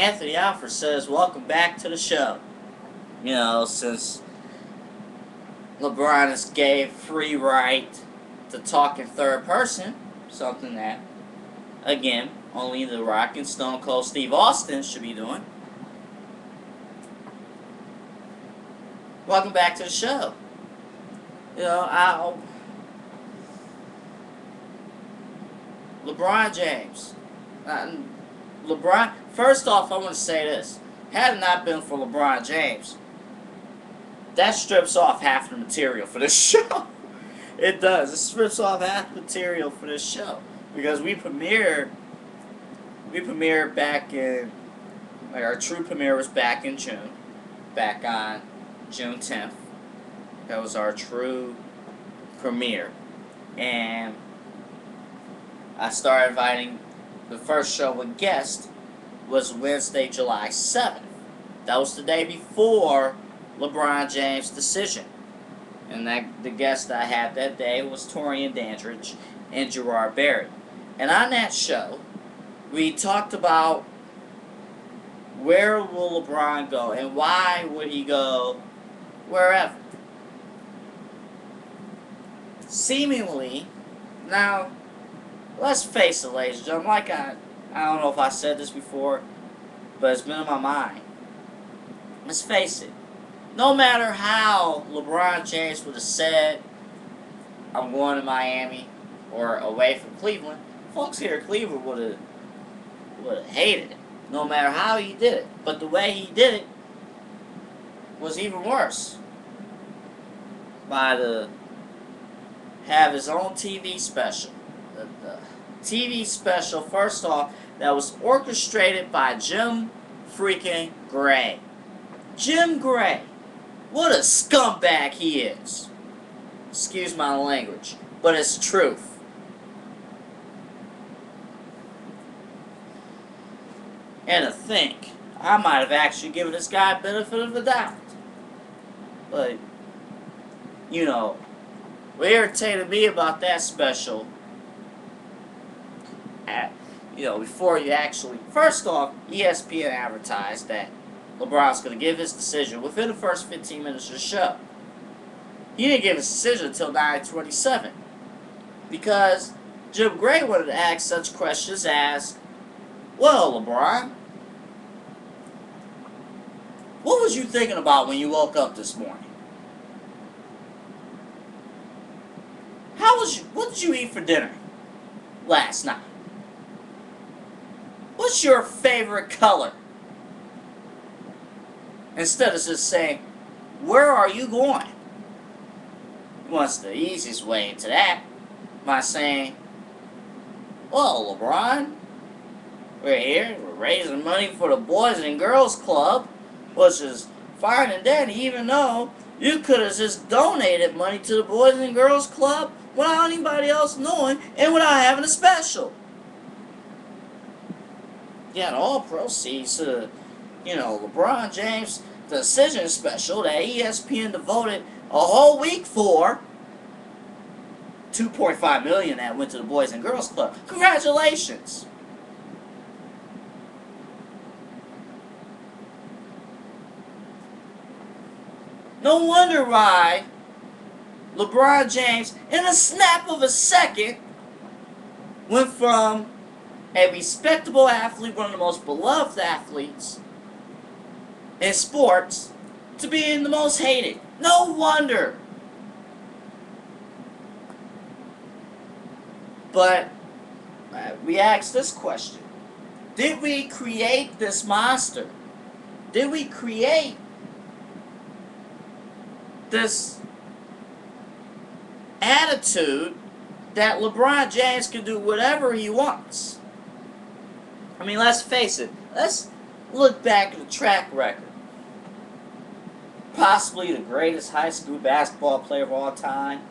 Anthony Alford says, welcome back to the show. You know, since LeBron has gave free right to talk in third person, something that, again, only The Rock and Stone Cold Steve Austin should be doing. Welcome back to the show. You know, LeBron James. LeBron, first off, I want to say this. Had it not been for LeBron James, that strips off half the material for this show. It does. It strips off half the material for this show. Because we premiered back in, like, our true premiere was back in June. Back on June 10th. That was our true premiere. And I started inviting, the first show with guest was Wednesday, July 7th. That was the day before LeBron James' decision. And the guest I had that day was Torian Dandridge and Gerard Barry. And on that show, we talked about where will LeBron go and why would he go wherever. Seemingly, now, let's face it, ladies and gentlemen, like I don't know if I said this before, but it's been in my mind. Let's face it, no matter how LeBron James would have said, I'm going to Miami or away from Cleveland, folks here in Cleveland would have hated it, no matter how he did it. But the way he did it was even worse. Have his own TV special. The TV special, first off, that was orchestrated by Jim freaking Gray. Jim Gray. What a scumbag he is. Excuse my language, but it's truth. And to think, I might have actually given this guy a benefit of the doubt. But, you know, what irritated me about that special, before you actually, first off, ESPN advertised that LeBron's going to give his decision within the first 15 minutes of the show. He didn't give his decision until 9:27 because Jim Gray wanted to ask such questions as, well, LeBron, what was you thinking about when you woke up this morning? What did you eat for dinner last night? What's your favorite color? Instead of just saying, where are you going? What's the easiest way into that? By saying, well, LeBron, we're here, we're raising money for the Boys and Girls Club, which is fine and dandy, even though you could have just donated money to the Boys and Girls Club without anybody else knowing and without having a special. Yeah, all proceeds to, LeBron James' decision special that ESPN devoted a whole week for. $2.5 million that went to the Boys and Girls Club. Congratulations! No wonder why LeBron James, in a snap of a second, went from a respectable athlete, one of the most beloved athletes in sports, to being the most hated. No wonder. But we ask this question. Did we create this monster? Did we create this attitude that LeBron James can do whatever he wants? I mean, let's face it. Let's look back at the track record. Possibly the greatest high school basketball player of all time.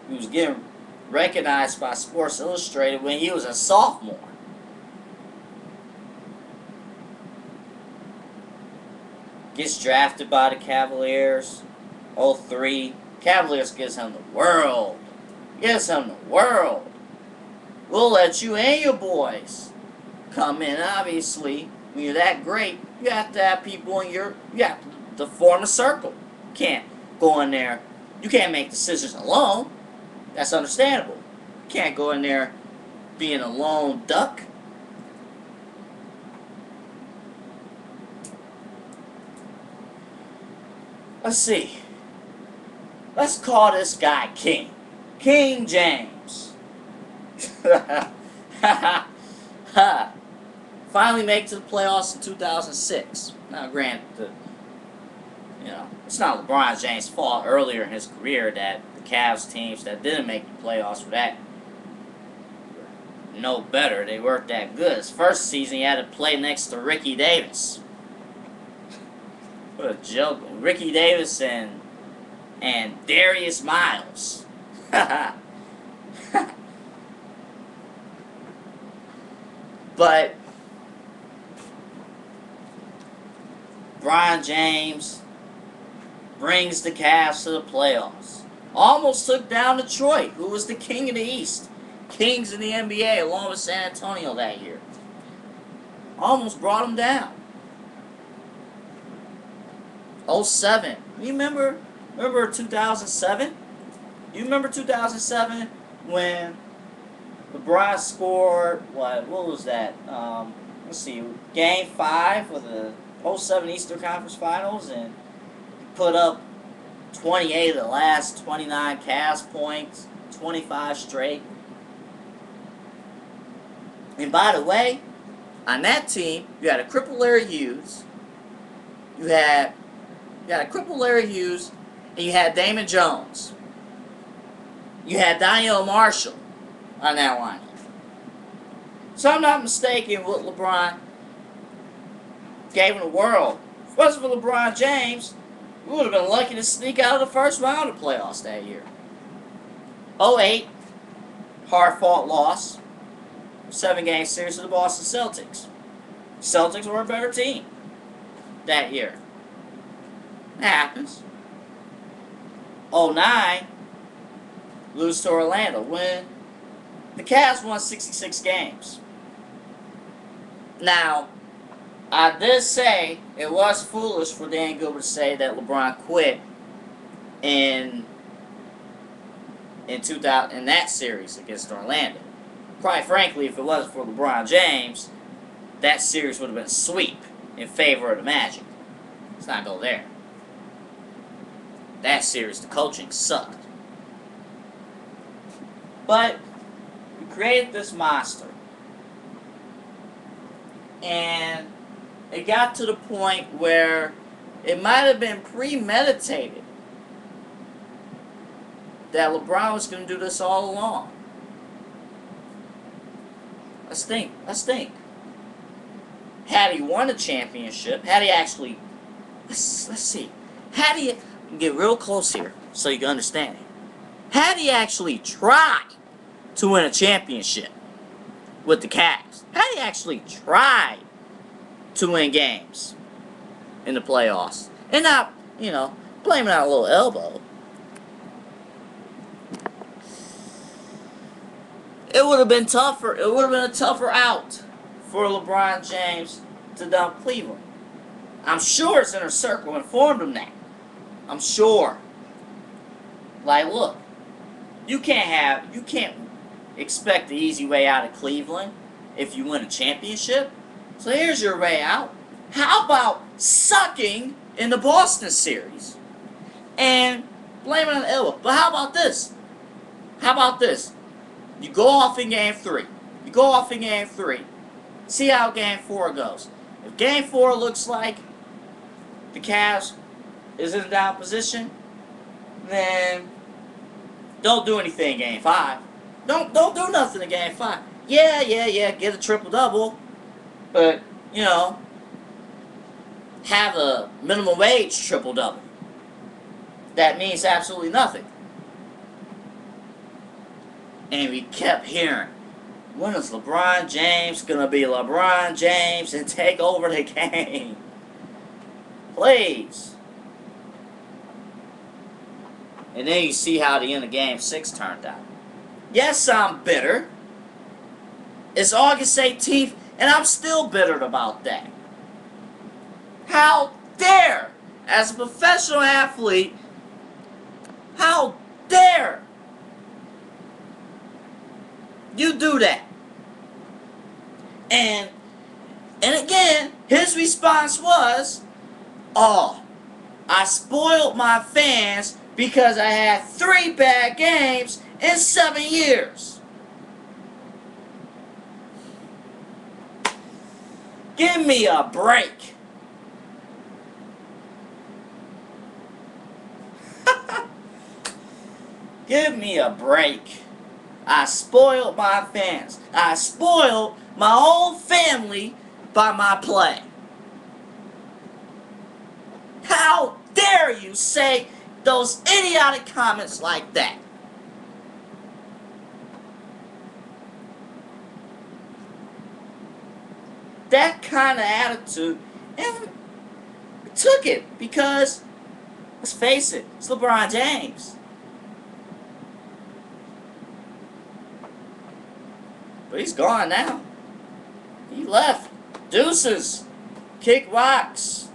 He was getting recognized by Sports Illustrated when he was a sophomore. Gets drafted by the Cavaliers. 03. Cavaliers gives him the world. Gives him the world. We'll let you and your boys come in, obviously. when you're that great, you have to have people in you have to form a circle. You can't go in there. You can't make decisions alone. That's understandable. You can't go in there being a lone duck. Let's see. Let's call this guy King. King James. Finally make it to the playoffs in 2006. Now, granted, it's not LeBron James' fault earlier in his career that the Cavs teams that didn't make the playoffs were that no better. They weren't that good. His first season, he had to play next to Ricky Davis. What a joke. Ricky Davis and Darius Miles. But LeBron James brings the Cavs to the playoffs. Almost took down Detroit, who was the king of the East. Kings in the NBA, along with San Antonio that year. Almost brought them down. 07. You remember 2007? You remember 2007 when LeBron scored, what was that? Let's see, Game 5 of the 07 Eastern Conference Finals, and put up 28 of the last 29 Cavs points, 25 straight. And by the way, on that team, you had a crippled Larry Hughes. You had a crippled Larry Hughes, and you had Damon Jones. You had Daniel Marshall on that line. So I'm not mistaken what LeBron gave him the world. If it wasn't for LeBron James, we would have been lucky to sneak out of the first round of playoffs that year. 08, hard-fought loss. 7-game series to the Boston Celtics. Celtics were a better team that year. It happens. 09, lose to Orlando. When the Cavs won 66 games. Now, I did say it was foolish for Dan Gilbert to say that LeBron quit in that series against Orlando. Quite frankly, if it wasn't for LeBron James, that series would have been a sweep in favor of the Magic. Let's not go there. That series, the coaching sucked. But we created this monster. And it got to the point where it might have been premeditated that LeBron was going to do this all along. Let's think. Had he won the championship, had he actually... Let's see. Had he... Get real close here so you can understand it. Had he actually tried to win a championship with the Cavs, had he actually tried to win games in the playoffs, and not, blaming out a little elbow, it would have been tougher. It would have been a tougher out for LeBron James to dump Cleveland. I'm sure his inner circle informed him that. I'm sure. Like, look, you can't expect the easy way out of Cleveland if you win a championship. So here's your way out. How about sucking in the Boston series and blaming on the elbow? But how about this? You go off in Game 3. See how Game 4 goes. If Game 4 looks like the Cavs is in down position, then don't do anything in Game 5. Don't do nothing in Game 5. Yeah, get a triple-double, but, have a minimum wage triple-double. That means absolutely nothing. And we kept hearing, when is LeBron James gonna be LeBron James and take over the game? Please. And then you see how the end of Game 6 turned out. Yes, I'm bitter. It's August 18th, and I'm still bitter about that. How dare, as a professional athlete, how dare you do that? And again, his response was, "Oh, I spoiled my fans because I had 3 bad games in 7 years." Give me a break. Give me a break. I spoiled my fans. I spoiled my whole family by my play. How dare you say those idiotic comments like that? That kind of attitude, and we took it because, let's face it, it's LeBron James. But he's gone now. He left. Deuces. Kick rocks.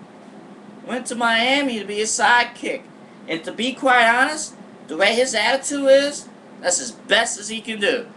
Went to Miami to be a sidekick. And to be quite honest, the way his attitude is, that's as best as he can do.